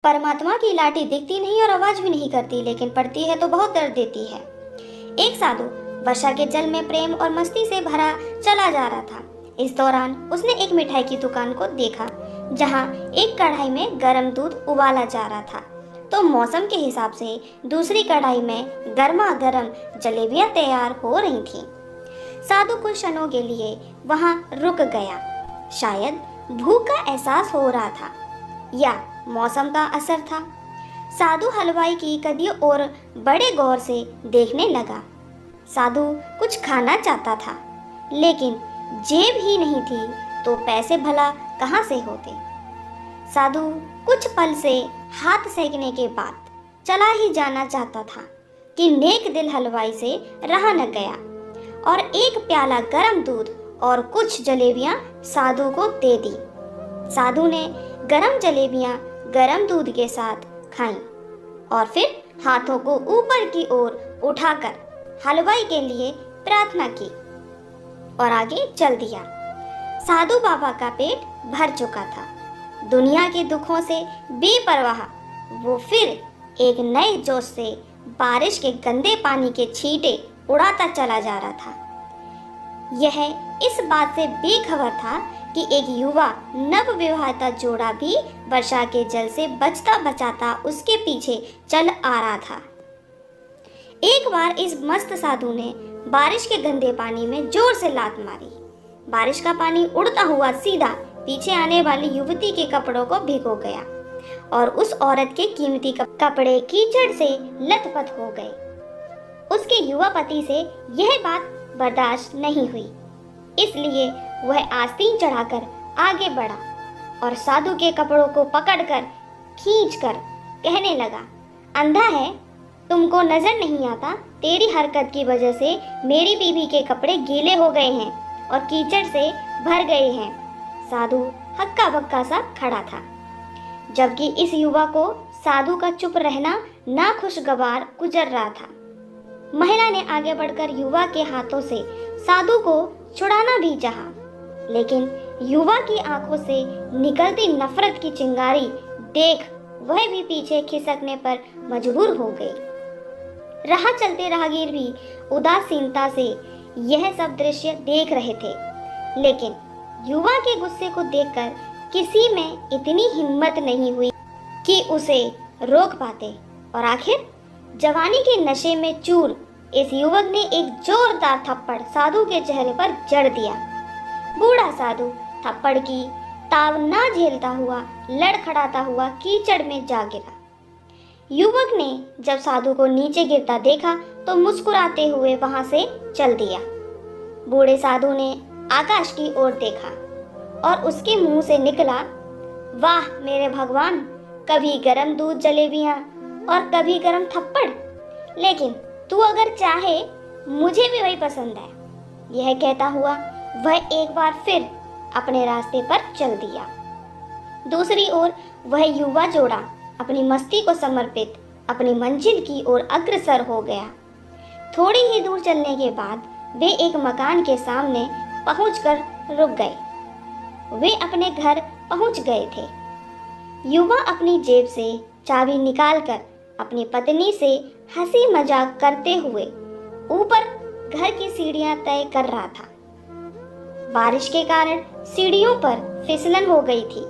परमात्मा की लाठी दिखती नहीं और आवाज भी नहीं करती, लेकिन पड़ती है तो बहुत दर्द देती है। एक साधु वर्षा के जल में प्रेम और मस्ती से भरा चला जा रहा था। इस दौरान उसने एक मिठाई की दुकान को देखा, जहां एक कढ़ाई में गर्म दूध उबाला जा रहा था, तो मौसम के हिसाब से दूसरी कढ़ाई में गर्मा गर्म जलेबियां तैयार हो रही थीं। साधु कुछ क्षणों के लिए वहां रुक गया। शायद भूख का एहसास हो रहा था या मौसम का असर था। साधु हलवाई की कदियों और बड़े गौर से देखने लगा। साधु कुछ खाना चाहता था, लेकिन जेब ही नहीं थी तो पैसे भला कहाँ से होते। साधु कुछ पल से हाथ सेकने के बाद चला ही जाना चाहता था कि नेक दिल हलवाई से रहा न गया और एक प्याला गरम दूध और कुछ जलेबियां साधु को दे दी। साधु ने गरम जलेबियां गरम दूध के साथ खाईं और फिर हाथों को ऊपर की ओर उठाकर हलवाई के लिए प्रार्थना की और आगे चल दिया। साधु बाबा का पेट भर चुका था। दुनिया के दुखों से बेपरवाह वो फिर एक नए जोश से बारिश के गंदे पानी के छींटे उड़ाता चला जा रहा था। यह इस बात से बेखबर था कि एक युवा नवविवाहिता जोड़ा भी वर्षा के जल से बचता बचाता उसके पीछे चल आ रहा था। एक बार इस मस्त साधु ने बारिश के गंदे पानी में जोर से लात मारी। बारिश का पानी उड़ता हुआ सीधा पीछे आने वाली युवती के कपड़ों को भिगो गया और उस औरत के कीमती कपड़े कीचड़ से लथपथ हो गए। उसके युवा पति से यह बात बर्दाश्त नहीं हुई, इसलिए वह आस्तीन चढ़ाकर आगे बढ़ा और साधु के कपड़ों को पकड़कर खींचकर कहने लगा, अंधा है, तुमको नजर नहीं आता? तेरी हरकत की वजह से मेरी बीवी के कपड़े गीले हो गए हैं और कीचड़ से भर गए हैं। साधु हक्का बक्का सा खड़ा था, जबकि इस युवा को साधु का चुप रहना नाखुशगवार गुजर रहा था। महिला ने आगे बढ़कर युवा के हाथों से साधु को छुड़ाना भी चाहा, लेकिन युवा की आंखों से निकलती नफरत की चिंगारी देख वह भी पीछे खिसकने पर मजबूर हो गई। राह चलते राहगीर भी उदासीनता से यह सब दृश्य देख रहे थे, लेकिन युवा के गुस्से को देखकर किसी में इतनी हिम्मत नहीं हुई कि उसे रोक पाते और आखिर जवानी के नशे में चूर इस युवक ने एक जोरदार थप्पड़ साधु के चेहरे पर जड़ दिया। बूढ़ा साधु थप्पड़ की ताव ना झेलता हुआ लड़खड़ाता हुआ कीचड़ में जा गिरा। युवक ने जब साधु को नीचे गिरता देखा तो मुस्कुराते हुए वहां से चल दिया। बूढ़े साधु ने आकाश की ओर देखा और उसके मुंह से निकला, वाह मेरे भगवान, कभी गरम दूध जलेबियां और कभी गरम थप्पड़, लेकिन तू अगर चाहे मुझे भी वही पसंद है। यह कहता हुआ वह एक बार फिर अपने रास्ते पर चल दिया। दूसरी ओर वह युवा जोड़ा अपनी मस्ती को समर्पित अपनी मंजिल की ओर अग्रसर हो गया। थोड़ी ही दूर चलने के बाद वे एक मकान के सामने पहुंचकर रुक गए। वे अपने घर पहुंच गए थे। युवा अपनी जेब से चाबी निकालकर अपनी पत्नी से हंसी मजाक करते हुए ऊपर घर की सीढ़ियां तय कर रहा था। बारिश के कारण सीढ़ियों पर फिसलन हो गई थी।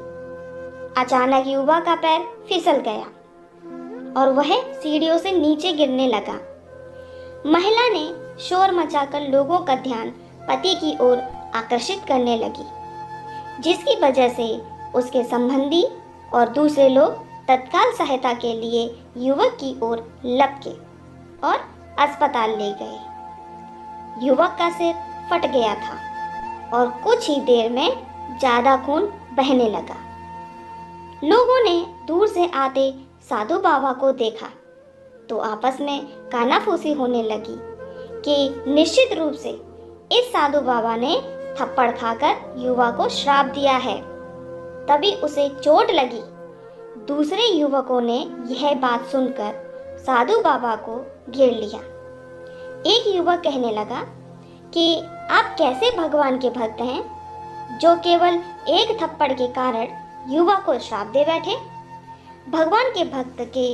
अचानक युवा का पैर फिसल गया और वह सीढ़ियों से नीचे गिरने लगा। महिला ने शोर मचाकर लोगों का ध्यान पति की ओर आकर्षित करने लगी, जिसकी वजह से उसके संबंधी और दूसरे लोग तत्काल सहायता के लिए युवक की ओर लपके और अस्पताल ले गए। युवक का सिर फट गया था और कुछ ही देर में ज्यादा खून बहने लगा। लोगों ने दूर से आते साधु बाबा को देखा तो आपस में कानाफूसी होने लगी कि निश्चित रूप से इस साधु बाबा ने थप्पड़ खाकर युवा को श्राप दिया है, तभी उसे चोट लगी। दूसरे युवकों ने यह बात सुनकर साधु बाबा को घेर लिया। एक युवक कहने लगा कि आप कैसे भगवान के भक्त हैं जो केवल एक थप्पड़ के कारण युवा को श्राप दे बैठे। भगवान के भक्त के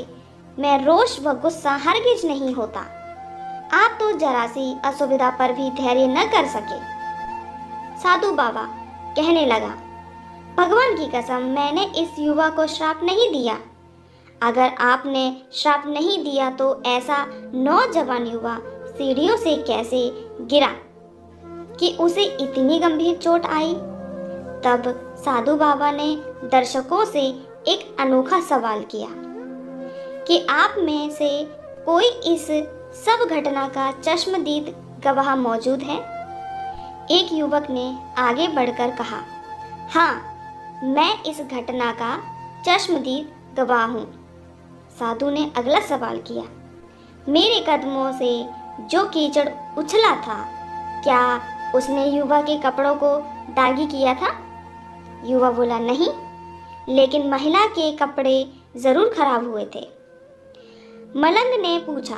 में रोष व गुस्सा हरगिज नहीं होता। आप तो जरा सी असुविधा पर भी धैर्य न कर सके। साधु बाबा कहने लगा, भगवान की कसम, मैंने इस युवा को श्राप नहीं दिया। अगर आपने श्राप नहीं दिया तो ऐसा नौजवान युवा सीढ़ियों से कैसे गिरा कि उसे इतनी गंभीर चोट आई। तब साधु बाबा ने दर्शकों से एक अनोखा सवाल किया कि आप में से कोई इस सब घटना का चश्मदीद गवाह मौजूद है। एक युवक ने आगे बढ़कर कहा, हाँ, मैं इस घटना का चश्मदीद गवाह हूँ। साधु ने अगला सवाल किया, मेरे कदमों से जो कीचड़ उछला था, क्या उसने युवा के कपड़ों को दागी किया था? युवा बोला, नहीं, लेकिन महिला के कपड़े जरूर खराब हुए थे। मलंग ने पूछा,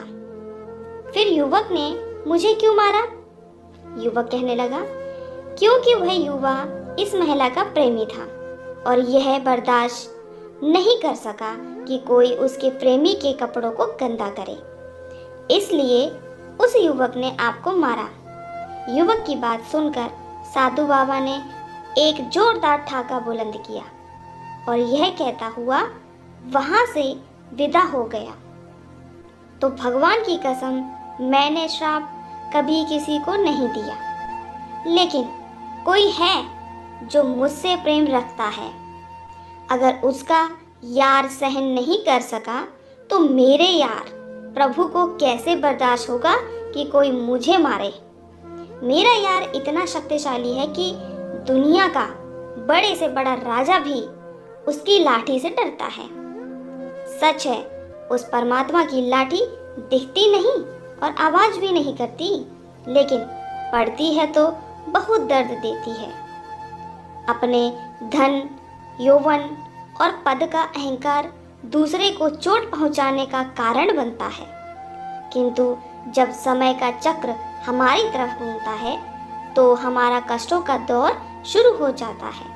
फिर युवक ने मुझे क्यों मारा? युवक कहने लगा, क्योंकि वह युवा इस महिला का प्रेमी था और यह बर्दाश्त नहीं कर सका कि कोई उसके प्रेमी के कपड़ों को गंदा करे, इसलिए उस युवक ने आपको मारा। युवक की बात सुनकर साधु बाबा ने एक जोरदार ठहाका बुलंद किया और यह कहता हुआ वहां से विदा हो गया। तो भगवान की कसम, मैंने श्राप कभी किसी को नहीं दिया, लेकिन कोई है जो मुझसे प्रेम रखता है। अगर उसका यार सहन नहीं कर सका तो मेरे यार प्रभु को कैसे बर्दाश्त होगा कि कोई मुझे मारे। मेरा यार इतना शक्तिशाली है कि दुनिया का बड़े से बड़ा राजा भी उसकी लाठी से डरता है। सच है, उस परमात्मा की लाठी दिखती नहीं और आवाज भी नहीं करती, लेकिन पड़ती है तो बहुत दर्द देती है। अपने धन, यौवन और पद का अहंकार दूसरे को चोट पहुंचाने का कारण बनता है, किंतु जब समय का चक्र हमारी तरफ घूमता है तो हमारा कष्टों का दौर शुरू हो जाता है।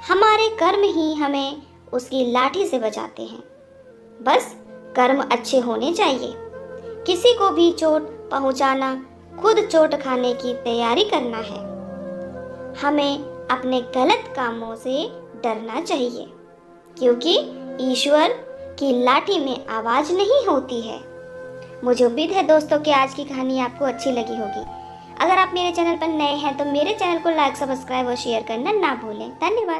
हमारे कर्म ही हमें उसकी लाठी से बचाते हैं। बस कर्म अच्छे होने चाहिए। किसी को भी चोट पहुंचाना, खुद चोट खाने की तैयारी करना है। हमें अपने गलत कामों से डरना चाहिए, क्योंकि ईश्वर की लाठी में आवाज नहीं होती है। मुझे उम्मीद है दोस्तों कि आज की कहानी आपको अच्छी लगी होगी। अगर आप मेरे चैनल पर नए हैं तो मेरे चैनल को लाइक, सब्सक्राइब और शेयर करना ना भूलें। धन्यवाद।